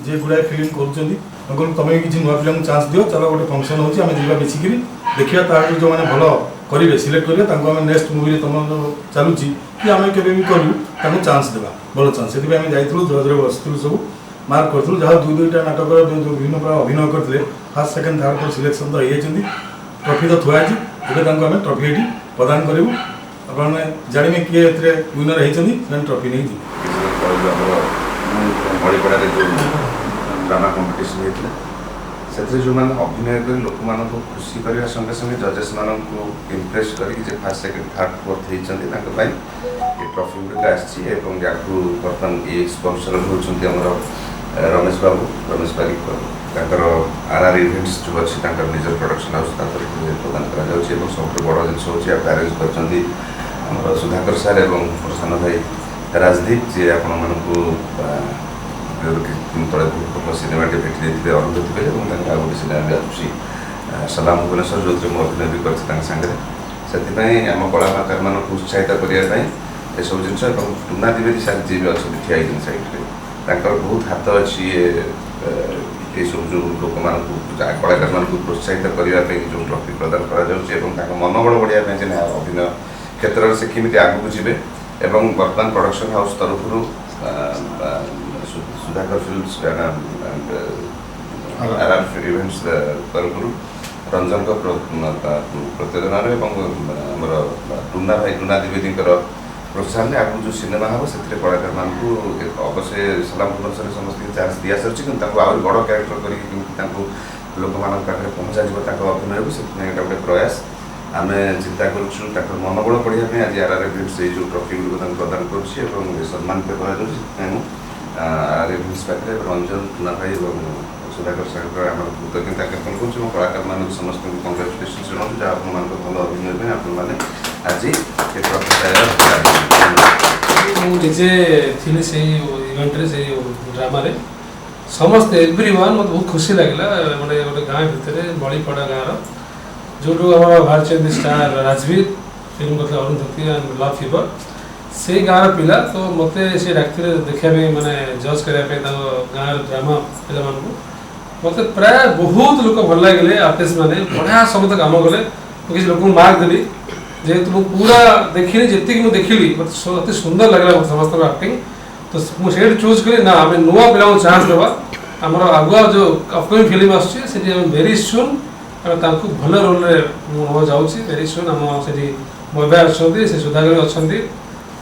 जे गुड़ाए film कर तुम भी किसी नुआ पिला चान्स दियो चलो गोटे फंक्शन होची आमे जीवा मिसिकी देखिया तार जो मैंने भल करेंगे सिलेक्ट करेंगे नेक्स्ट मुवी तुम चलुची कि आम के करूँ चान्स देवा भल चान्स से जाइलु जजरे बसलु सब मार्क करूँ जहाँ दुई दुईटा नाटक विभिन्न प्रकार अभिनय करते fast second third fourth selection तो होती ट्रफी तो थुआई आम ट्रफी ये प्रदान करूँ आपने जानवे किए विनर होती ट्रफी नहीं ड्रामा कंपटीशन होता से जो मैंने अभिनय कर लोक मान खुशी करने संगे संगे जजेस मान इम्प्रेस करके फास्ट सेकेंड थर्ड फोर्थ होती ये ट्रफी गुड़िक आसू बर्तमान ये स्पॉन्सर होती रमेश बाबू रमेश बारिक आर इवेंट्स जो अच्छी निजर प्रोडक्शन हाउस प्रदान कर सब बड़ जिन हूँ आप आरेंज कर सुधाकर सार और सान भाई राजदीप जी आपण मानक तले बहुत सिनेमाटे भेटी देते अरुंधति पे और गोटे सिनेमा भी आसूसी सलाम भुवनेश्वर जो मुझे अभिनय भी करते आम कलाकार मान उत्साहित करने ये सब जिन टूना द्विवेदी सार जी भी अच्छा ठिया सैड्रे बहुत हाथ अच्छी ये सब जो लोक मान कलाकार मान प्रोत्साहित करने जो ट्रफी प्रदान कर मनोबल बढ़ाया अभिनय क्षेत्र से केमी आगू जी बर्तमान प्रोडक्शन हाउस तरफ सुधाकर फिल्म्स आर इवेंट्स तरफ रंजन प्रत्येजन टूना भाई टूना द्विवेदी प्रोत्साहन आगू जो सिनेमा हम से कलाकार मानू अवश्य सलाम भुवनेश्वर समस्त चान्स दि सारी कि आहरी बड़ क्यारेक्टर कर लोक मान पाखे पहुँचा अभिनय को गोटे प्रयास आम चिंता कर मनोबल बढ़ाई आज आर इवेंट्स जो ट्रफी गुड़िक प्रदान कर सम्मानित आर इवेंट्स पाखे रंजन टूना भाई और सुधाकर सागर आम कृतज्ञता ज्ञापन करूँ कलाकार मान समस्त कंग्रेचुलेसन जनाऊँ जहाँ आप भल अभिनय आपने आज मुझे थी से इवेंट से ड्रामा समस्त एवरीवन मत बहुत खुशी लगे गोटे गोटे गाँव भितर बड़ीपड़ा गाँव जो भारतीय स्टार राजवीर फिल्म करते अरुंधति एंड लव फीवर से गाँव पिला तो मत से डाक्तर देखा माने जज करने गाँव ड्रामा पिला मत प्राय बहुत लोग भल लगे आर्टिस्ट मैंने बढ़िया समस्त कम कले किसी लोक मार्क देली जेहेतु मुझे पूरा देखी जी मुझे देखिली मतलब अति सुंदर लगला समस्त एक्टिंग तो मुझे चूज करी ना आम नुआ पिला चान्स देवा आम आगुआ जो अपकमिंग फिल्म आसूँ वेरी सुन भल रोल में जाऊँगी वेरी सुन आम से मबा अच्छा से सुधाकर अच्छा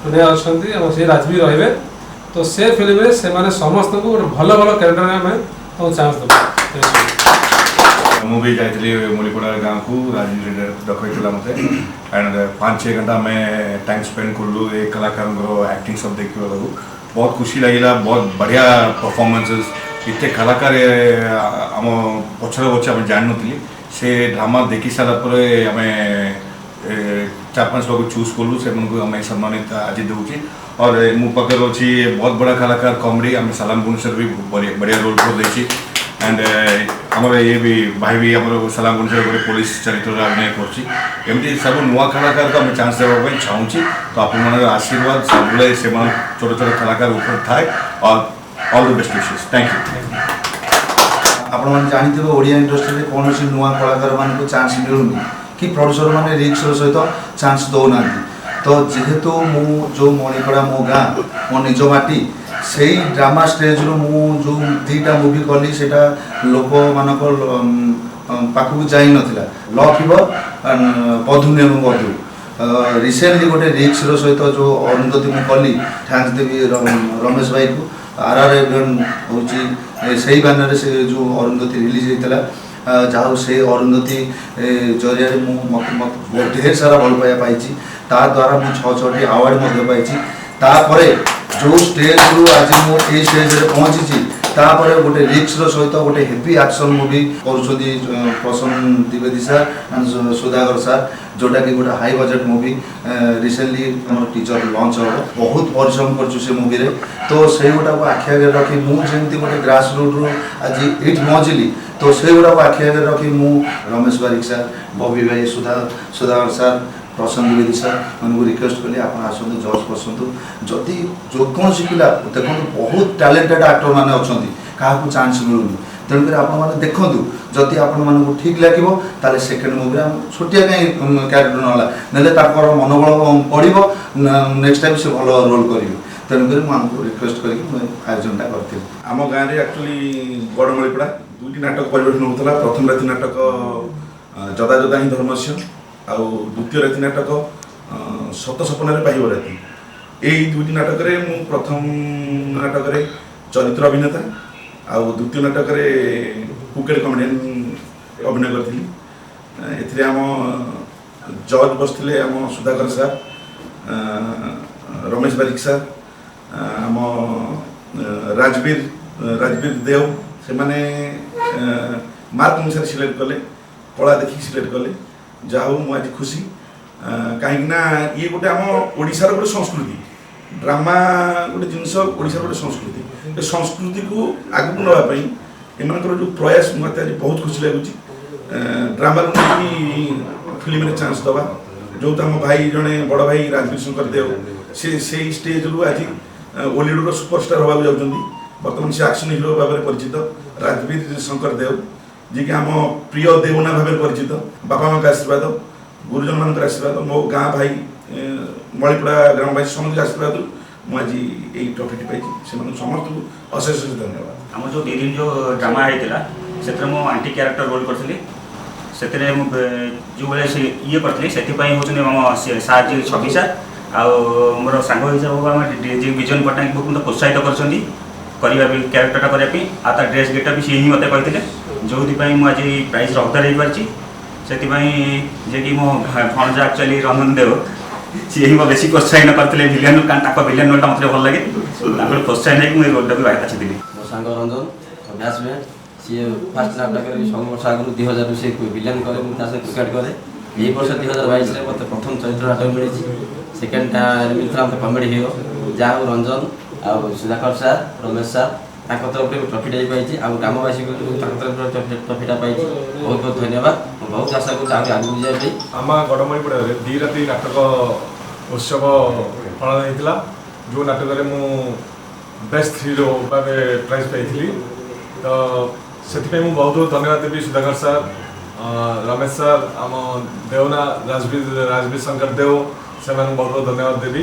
टुनिया अच्छा से राजवीर रे तो से फिल्म से समस्त को गोटे भल भल क्यारेक्टर आम चान्स देवा मुझे जाइली मुलीपड़ा गाँव को राजीव डकईला मत एंड 5-6 घंटा मैं टाइम स्पेंड कलु ये कलाकार एक्टिंग सब देखा बहुत खुशी लगे बहुत बढ़िया परफॉर्मेंसेस इतने कलाकार आम पछर बच्चे आम जान नी से ड्रामा देखी सारापर आम 4-5 लोग चूज कलु से आम सम्मानित आज दूसरी और मो पाखे अच्छी बहुत बड़ा कलाकार कॉमेडी आम सलाम भुवनेश्वर भी बढ़िया रोल प्ले देखी एंड आमर ये भी भाई भी आम सलाम भुवनेश्वर गोटे पुलिस चरित्र अभिनय करमती सब नुआ कलाकार को आम चान्स देवाई चाहूँगी तो आप आशीर्वाद सब से छोट छोट कलाकार ऊपर थाए और all the best wishes thank you आपने जानते ओडिया इंडस्ट्री कौन सी नुआ कलाकार मान चान्स मिलूनी कि प्रोड्यूसर मैंने रिक्स सहित चान्स दौना तो जेहेतु मु जो मणिपड़ा मो गाँ मो निज माटी से ड्रामा स्टेज रू मु जो 2टा मूवी कली से लोक मान पाखक जा नाला लव फीवर पधुनी बधु रिसेंटली गोटे रिक्स सहित जो अरुंधति मुझे कली थैंक्स देवी रमेश भाई को आर इवेंट हूँ से बैनर से जो अरुंधति रिलीज होता जहाँ से अरुंधति जरिया मत ढेर सारा भल पाया पाई ता द्वारा मुझे 6-6टी आवार्ड पाई जो स्टेज रू आज मुझे स्टेज रे पहुँची तापर गोटे रिक्स सहित गोटे हेवी एक्शन मूवी कर प्रसन्न द्विवेदी सार एंड सुधाकर सार जोटा कि गोटे high budget movie recently teacher launch हम बहुत परिश्रम कर मूवी रे तो से गुटा को आखि आगे रखी मुझे गोटे ग्रास रूट रू आज इट मजिली तो से गुटा को आखि आगे रखी मु रमेश बारिक सार बबी भाई सुधाकर सार प्रसन्न द्विवेदी सार मैं रिक्वेस्ट कली आप आसतु जज पसंद जदि जो कौन पिला देखो बहुत टैलेंटेड एक्टर मैंने अच्छा କାହାକୁ ଚାନ୍ସ ମିଳୁନି। ତେଣୁକରି ଆପଣମାନେ ଦେଖନ୍ତୁ, ଯଦି ଆପଣମାନଙ୍କୁ ଠିକ୍ ଲାଗିବ ତାହେଲେ ସେକେଣ୍ଡ ମୁଭିରେ ଆମେ ଛୋଟିଆ କାହିଁ କ୍ୟାରେକ୍ଟର ନହେଲା ନେଲେ ତାଙ୍କର ମନୋବଳ ବଢ଼ିବ, ନେକ୍ସଟ ଟାଇମ୍ ସେ ଭଲ ରୋଲ୍ କରିବେ। ତେଣୁକରି ମୁଁ ଆମକୁ ରିକ୍ୱେଷ୍ଟ କରିକି ମୁଁ ଆୟୋଜନଟା କରିଥିଲି। ଆମ ଗାଁରେ ଆକ୍ଚୁଆଲି ବଡ଼ମଳିପଡ଼ା 2ଟି ନାଟକ ପରିବେଷଣ ହେଉଥିଲା। ପ୍ରଥମ ରାତି ନାଟକ ଯଦା ଯଦା ହିଁ ଧର୍ମସ୍ୟ, ଆଉ ଦ୍ୱିତୀୟ ରାତି ନାଟକ ସତ ସପନରେ ପାଇବ ରାତି। ଏଇ 2ଟି ନାଟକରେ ମୁଁ ପ୍ରଥମ ନାଟକରେ ଚରିତ୍ର ଅଭିନେତା ଆଉ ଦ୍ୱିତୀୟ ନାଟକରେ କୁକେଡ଼ କମେଡ଼ିଆନ୍ ଅଭିନୟ କରିଥିଲି। ଏଥିରେ ଆମ ଜଜ୍ ବସିଥିଲେ ଆମ ସୁଧାକର ସାର୍, ରମେଶ ବାରିକ ସାର୍, ଆମ ରାଜବୀର ଦେଓ। ସେମାନେ ମାର୍କ ଅନୁସାରେ ସିଲେକ୍ଟ କଲେ, କଳା ଦେଖିକି ସିଲେକ୍ଟ କଲେ। ଯାହା ହଉ ମୁଁ ଆଜି ଖୁସି, କାହିଁକି ନା ଇଏ ଗୋଟେ ଆମ ଓଡ଼ିଶାର ଗୋଟେ ସଂସ୍କୃତି। ଡ୍ରାମା ଗୋଟେ ଜିନିଷ, ଓଡ଼ିଶାର ଗୋଟେ ସଂସ୍କୃତି। ଏ ସଂସ୍କୃତିକୁ ଆଗକୁ ନେବା ପାଇଁ ଏମାନଙ୍କର ଯେଉଁ ପ୍ରୟାସ ମୋତେ ଆଜି ବହୁତ ଖୁସି ଲାଗୁଛି। ଡ୍ରାମାରୁ ନେଇକି ଫିଲ୍ମରେ ଚାନ୍ସ ଦେବା, ଯେଉଁ ଆମ ଭାଇ ଜଣେ ବଡ଼ ଭାଇ ରାଜବୀର ଶଙ୍କର ଦେଓ, ସେ ସେଇ ଷ୍ଟେଜ୍ରୁ ଆଜି ଓଲିଉଡ଼ର ସୁପରଷ୍ଟାର ହେବାକୁ ଯାଉଛନ୍ତି। ବର୍ତ୍ତମାନ ସେ ଆକ୍ସନ୍ ହିରୋ ଭାବରେ ପରିଚିତ ରାଜବୀର ଶଙ୍କର ଦେଓ, ଯିଏକି ଆମ ପ୍ରିୟ ଦେଉନା ଭାବରେ ପରିଚିତ। ବାପା ମାଆଙ୍କ ଆଶୀର୍ବାଦ, ଗୁରୁଜନମାନଙ୍କର ଆଶୀର୍ବାଦ, ମୋ ଗାଁ ଭାଇ ମଳିପଡ଼ା ଗ୍ରାମବାସୀ ସମସ୍ତଙ୍କ ଆଶୀର୍ବାଦରୁ ମୁଁ ଆଜି ଏଇ ଟ୍ରଫିଟି ପାଇଛି। ସେମାନଙ୍କୁ ସମସ୍ତଙ୍କୁ ଅଶେଷ ଅଶେଷ ଧନ୍ୟବାଦ। ଆମର ଯେଉଁ 2 ଦିନ ଯେଉଁ ଡ୍ରାମା ହେଇଥିଲା ସେଥିରେ ମୁଁ ଆଣ୍ଟି କ୍ୟାରେକ୍ଟର ରୋଲ୍ କରିଥିଲି। ସେଥିରେ ମୁଁ ଯେଉଁଭଳିଆ ସେ ଇଏ କରିଥିଲି, ସେଥିପାଇଁ ହେଉଛନ୍ତି ଆମ ସାର୍ ଯିଏ ଛବି ସାର୍, ଆଉ ମୋର ସାଙ୍ଗ ହିସାବରେ ଆମ ଯିଏ ବିଜନ ପଟ୍ଟନାୟକ ମୋତେ ପ୍ରୋତ୍ସାହିତ କରିଛନ୍ତି କରିବା ପାଇଁ, କ୍ୟାରେକ୍ଟରଟା କରିବା ପାଇଁ। ଆଉ ତା ଡ୍ରେସ୍ ଗେଟା ବି ସିଏ ହିଁ ମୋତେ କହିଥିଲେ, ଯେଉଁଥିପାଇଁ ମୁଁ ଆଜି ପ୍ରାଇଜ୍ର ହକଦାର ହେଇପାରିଛି। ସେଥିପାଇଁ ଯିଏକି ମୋ ଭଣଜା ଆକ୍ଚୁଆଲି ରଞ୍ଜନ ଦେଓ, ସିଏ ହିଁ ବେଶୀ ପ୍ରୋତ୍ସାହନ କରିଥିଲେ ଭିଲିଆନ୍, କାରଣ ତାଙ୍କ ଭିଲିଆନ୍ ରୋଲ୍ଟା ମୋତେ ଭଲ ଲାଗେ। ତାଙ୍କର ପ୍ରୋତ୍ସାହନ ହେଇକି ମୁଁ ଏ ରୋଲ୍ଟାକୁ ବାଛିଥିଲି। ମୋ ସାଙ୍ଗ ରଞ୍ଜନ ବ୍ୟାଟ୍ସମ୍ୟାନ୍, ସିଏ ଫାର୍ଷ୍ଟ ନାଟକରେ ସବୁ ବର୍ଷ ଆଗରୁ 2000ରୁ ସେ ଭିଲିଆନ୍ କରେ, ମୁଁ ତା ସହିତ କ୍ରିକେଟ୍ କରେ। ଏଇ ବର୍ଷ 2022ରେ ମୋତେ ପ୍ରଥମ ଚରିତ୍ର ନାଟକ ମିଳିଛି। ସେକେଣ୍ଡଟା ମିଳିଥିଲା ମୋତେ କମେଡ଼ି ହିରୋ। ଯାହା ହଉ ରଞ୍ଜନ ଆଉ ସୁଧାକର ସାର୍, ରମେଶ ସାର୍, ତାଙ୍କ ତରଫରୁ ଟ୍ରଫିଟା ବି ପାଇଛି, ଆଉ ଗ୍ରାମବାସୀଙ୍କୁ ତାଙ୍କ ତରଫରୁ ଟ୍ରଫିଟା ପାଇଛି। ବହୁତ ବହୁତ ଧନ୍ୟବାଦ। ମୁଁ ବହୁତ ଆଶା କରୁଛି ଆହୁରି ଆଗକୁ ଯିବା ପାଇଁ। ଆମ ଗଡ଼ମଳିପଡ଼ାରେ 2 ରାତି ନାଟକ ଉତ୍ସବ ପାଳନ ହେଇଥିଲା, ଯେଉଁ ନାଟକରେ ମୁଁ ବେଷ୍ଟ ହିରୋ ଭାବେ ପ୍ରାଇଜ୍ ପାଇଥିଲି। ତ ସେଥିପାଇଁ ମୁଁ ବହୁତ ବହୁତ ଧନ୍ୟବାଦ ଦେବି ସୁଧାକର ସାର୍, ରମେଶ ସାର୍, ଆମ ଦେଓନା ରାଜବୀର ଶଙ୍କର ଦେଓ, ସେମାନଙ୍କୁ ବହୁତ ବହୁତ ଧନ୍ୟବାଦ ଦେବି।